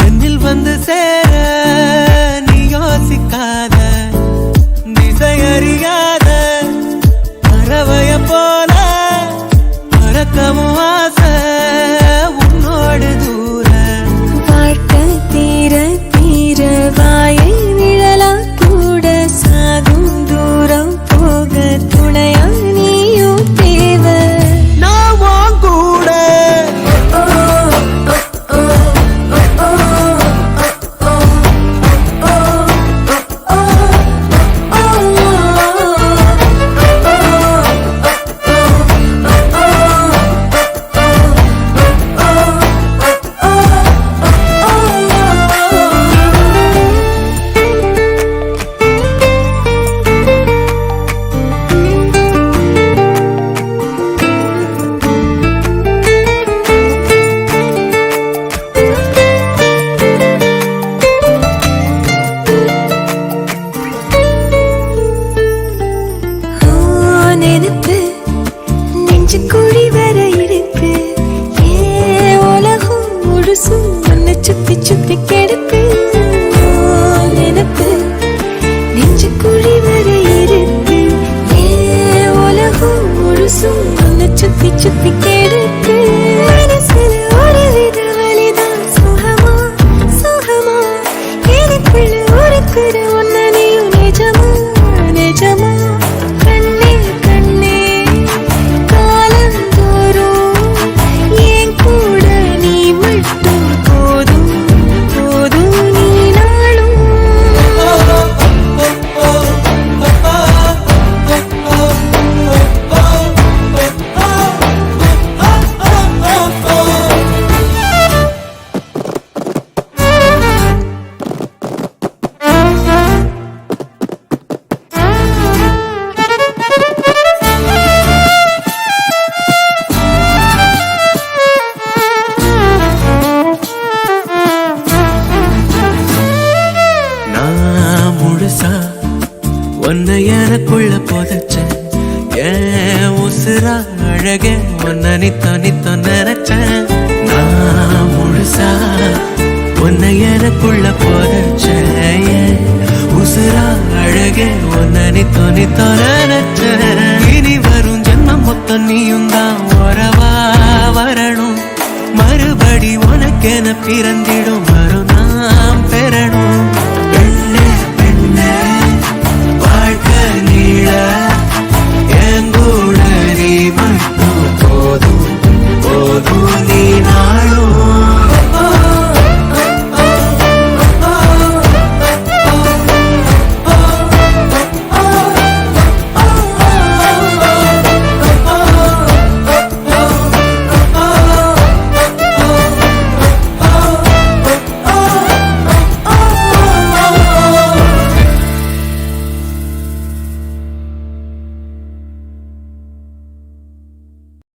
என்னில் வந்து சேர நீ யோசிக்காத திசையறியாத பறவைய போல பறக்கவும் ஆசை உன்னோடு தூர வாழ்க்கை தீர தீர வாயை நிழலா கூட சாகும் தூரம் போக துணையா நீயும் தேவை நான் கூட நினைப்பு நெஞ்சு குழி வர இருக்கு ஏ உலகம் முழுசும் உன்னை சுத்தி சுத்தி கிடக்கு நினைப்பு நெஞ்சு குழி வர இருக்கு ஏ உலகம் முழுசும் உன்னை சுத்தி சுத்தி கிடக்கு மனசுல ஒரு வித வலிதான் சுகமா சுகமா எனக்குள்ள ஒருக்குற உன்னை நீயும் நிஜமா நிஜமா உன்னை எனக்குள்ள புதைச்ச ஏன் உசுரா அழகே உன்னை நித்த நினைச்சேன் நான் முழுசா உன்னை எனக்குள்ள புதைச்ச ஏன் உசுரா அழகே உன்னை நித்த நினைச்சேன் இனி வரும் ஜென்மம் மொத்தம் நீயும் தான் உறவா வரணும் மறுபடி உனக்கென பிறந்திடும் வரும் நாம்